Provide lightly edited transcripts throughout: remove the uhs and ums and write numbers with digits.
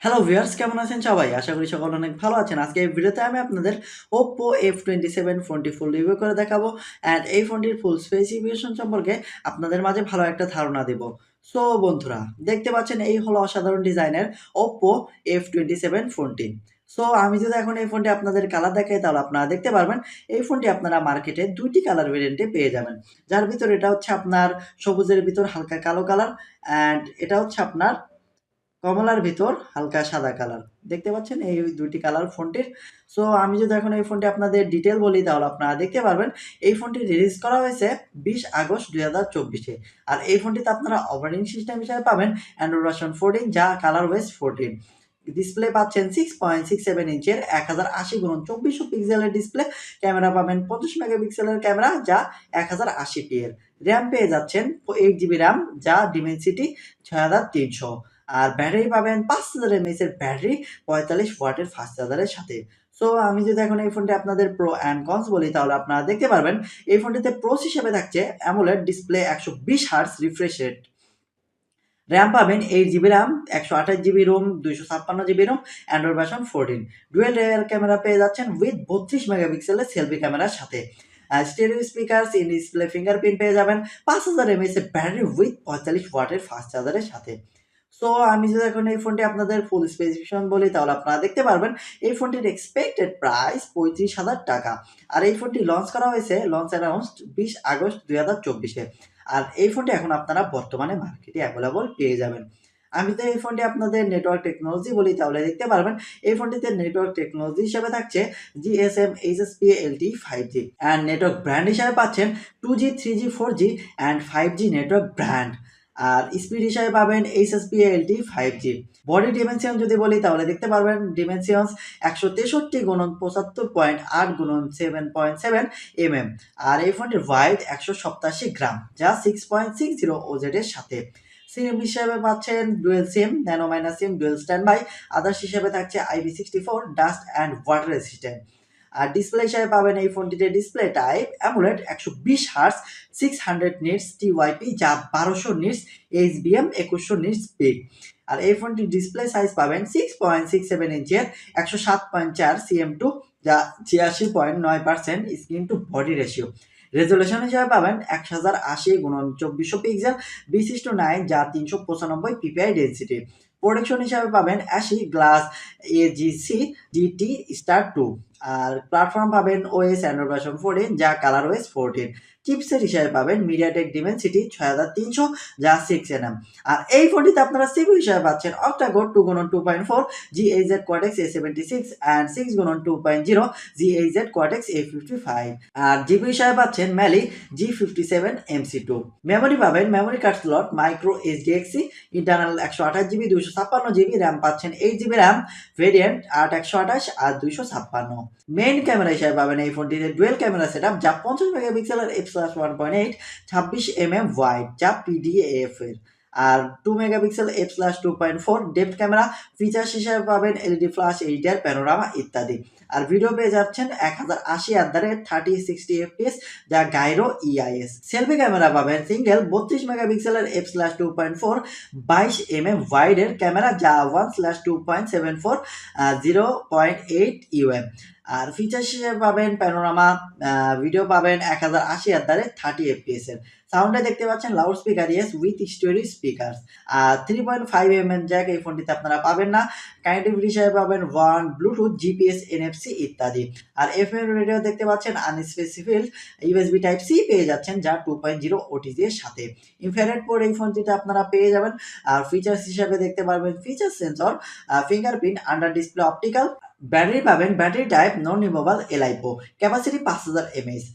Hello viewers, কেমন আছেন সবাই? আশা করি সকলে অনেক ভালো আছেন। আজকে এই ভিডিওতে আমি আপনাদের Oppo F27 ফোনটি ফুল রিভিউ করে দেখাবো অ্যান্ড এই ফোনটির ফুল স্পেসিফিকেশন সম্পর্কে আপনাদের মাঝে ভালো একটা ধারণা দেব। সো বন্ধুরা, দেখতে পাচ্ছেন এই হলো অসাধারণ ডিজাইনের Oppo F27 ফোনটি। সো আমি যদি এখন এই ফোনটি আপনাদের কালার দেখাই তাহলে আপনারা দেখতে পারবেন এই ফোনটি আপনারা মার্কেটে ২ টি কালার ভেরিয়েন্টে পেয়ে যাবেন। যার ভিতর এটা হচ্ছে আপনার সবুজের ভিতর হালকা কালো কালার অ্যান্ড এটা হচ্ছে আপনার কমলার ভিতর হালকা সাদা কালার। দেখতে পাচ্ছেন এই ২ টি কালার ফোনটির। সো আমি যদি এখন এই ফোনটি আপনাদের ডিটেইল বলি তাহলে আপনারা দেখতে পারবেন এই ফোনটি রিলিজ করা হয়েছে ২০ আগস্ট ২০২৪ এ। আর এই ফোনটিতে আপনারা অপারেটিং সিস্টেম হিসেবে পাবেন Android ভার্সন 14 যা কালারওয়েজ 14। ডিসপ্লে পাচ্ছেন 6.67 ইঞ্চের 1080x2400 পিক্সেলের ডিসপ্লে। ক্যামেরা পাবেন 50 মেগাপিক্সেলের ক্যামেরা যা 1080p এর। RAM পেয়ে যাচ্ছেন 8 জিবি RAM যা Dimensity 6300। আর ব্যাটারি পাবেন 5000 mAh এর ব্যাটারি 45 ওয়াটের ফাস্ট চার্জারের সাথে। সো আমি যদি এখন এই ফোনটি আপনাদের প্রো অ্যান্ড কনস বলি তাহলে আপনারা দেখতে পারবেন এই ফোনটিতে প্রোস হিসেবে থাকছে AMOLED display 120 hertz refresh rate. RAM পাবেন 8 GB RAM, 128 GB ROM, 256 GB ROM, Android version 14। Dual rear camera পেয়ে যাচ্ছেন উইথ 32 মেগাপিক্সেলের সেলফি ক্যামেরার সাথে। Stereo speakers, in display fingerprint পেয়ে যাবেন, 5000 mAh এর ব্যাটারি উইথ 45 ওয়াটের ফাস্ট চার্জারের সাথে। সো আমি যদি এখন এই ফোনটি আপনাদের ফুল স্পেসিফিকেশন বলি তাহলে আপনারা দেখতে পারবেন এই ফোনটির এক্সপেক্টেড প্রাইস ৩৫,০০০ টাকা। আর এই ফোনটি লঞ্চ করা হয়েছে লঞ্চ অ্যানাউন্সড ২০ আগস্ট ২০২৪ এ। আর এই ফোনটি এখন আপনারা বর্তমানে মার্কেটে অ্যাভেলেবল পেয়ে যাবেন। আমি তো এই ফোনটি আপনাদের নেটওয়ার্ক টেকনোলজি বলি তাহলে দেখতে পারবেন এই ফোনটিতে নেটওয়ার্ক টেকনোলজি হিসেবে থাকছে GSM HSPA LTE 5G and network brand হিসেবে পাচ্ছেন 2G 3G 4G and 5G network brand. আর স্পিড হিসাবে পাবেন HSPA LTE 5G। Body dimension যদি বলি তাহলে দেখতে পারবেন ডিমেনশনস ১৬৩ গুণন ৭৫.৮ গুণন 7.7 mm। আর এই ফোনটির ওয়াইড ১৮৭ গ্রাম যা 6.60 ওজেড এর সাথে। সিম হিসেবে পাচ্ছেন dual SIM, nano minus SIM, dual standby. Others হিসেবে থাকছে IP64 dust and water resistant. আর ডিসপ্লে হিসেবে পাবেন এই ফোনটিতে display type AMOLED ১২০ hertz 600 nits TYP যা ১২০০ নিটস HBM ২১০০ নিটস পিক। আর এই ফোনটির ডিসপ্লে সাইজ পাবেন 6.67 ইঞ্চের ১০৭.৪ cm2 যা ৮৬.৯% screen to body ratio. Resolution হিসেবে পাবেন ১০৮০x২৪০০ পিক্সেল B629 যা ৩৯৫ ppi ডেনসিটি। প্রোটেকশন হিসাবে পাবেন ৮০ গ্লাস AGC GT Star 2। আর প্ল্যাটফর্ম পাবেন OS Android ভার্সন 14 যা ColorOS 14। চিপসেট হিসাবে পাবেন MediaTek Dimensity ৬৩০০ যা 6nm। আর এই ফোনটিতে আপনারা CPU হিসাবে পাচ্ছেন Octa-core 2x2.4 GAZ Cortex A76 and 6x2.0 GAZ Cortex A55। আর জিবি হিসাবে পাচ্ছেন Mali G57 MC2। মেমোরি পাবেন memory card slot micro SDXC, internal ১২৮GB ২৫৬GB, RAM পাচ্ছেন 8GB RAM ভেরিয়েন্ট ৮ ১২৮ আর ২৫৬। মেইন ক্যামেরা হিসেবে পাবেন এই ফোনটিতে ডুয়েল ক্যামেরা সেটআপ যা 50 মেগাপিক্সেলের f/1.8 26mm ওয়াইড যা PDAF এর। আর 2 megapixel f/2.4 depth camera. Features হিসেবে পাবেন LED ফ্ল্যাশ, HDR, প্যানোরামা ইত্যাদি। আর ভিডিও পেয়ে যাচ্ছেন 1080 fps যা গাইরো EIS। সেলফি ক্যামেরা পাবেন সিঙ্গেল 32 মেগাপিক্সেলের f/2.4 22mm ওয়াইডের ক্যামেরা যা 1/2.74 0.8 UM। আর ফিচার্স হিসেবে পাবেন প্যানোরামা, ভিডিও পাবেন 1080 fps এর। সাউন্ডে দেখতে পাচ্ছেন loud speaker yes with stereo speakers. আর 3.5mm জ্যাক এই ফোনটিতে আপনারা পাবেন না। কানেক্টিভিটি হিসেবে পাবেন ওয়ান ব্লুটুথ, GPS, NFC ইত্যাদি। আর FM রেডিও দেখতে পাচ্ছেন আনস্পেসিফাইড USB টাইপ C পেয়ে যাচ্ছেন যা 2.0 OTG এর সাথে। ইনফ্রারেড পোর্ট এই ফোনটিতে আপনারা পেয়ে যাবেন। আর ফিচার্স হিসেবে দেখতে পারবেন feature sensor, fingerprint, under display optical. Battery পাবেন battery type non removable LiPo, capacity 5000 mAh।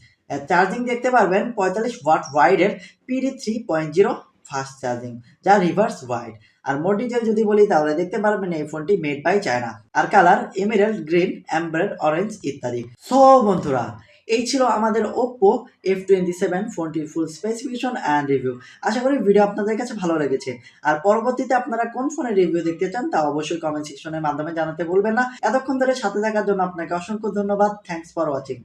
Charging দেখতে পারবেন 45 ওয়াট ওয়াইডের PD 3.0 ফাস্ট চার্জিং যা রিভার্স ওয়াইড। আর মোর ডিটেল যদি বলি তাহলে দেখতে পারবেন এই ফোনটি মেড বাই চায়না। আর colour emerald green, amber orange ইত্যাদি। সো বন্ধুরা, এই ছিল আমাদের Oppo F27 ফোনটির ফুল স্পেসিফিকেশন অ্যান্ড রিভিউ। আশা করি ভিডিও আপনাদের কাছে ভালো লেগেছে। আর পরবর্তীতে আপনারা কোন ফোনের রিভিউ দেখতে চান তা অবশ্যই কমেন্ট সেকশনের মাধ্যমে জানাতে ভুলবেন না। এতক্ষণ ধরে সাথে থাকার জন্য আপনাকে অসংখ্য ধন্যবাদ। Thanks for watching.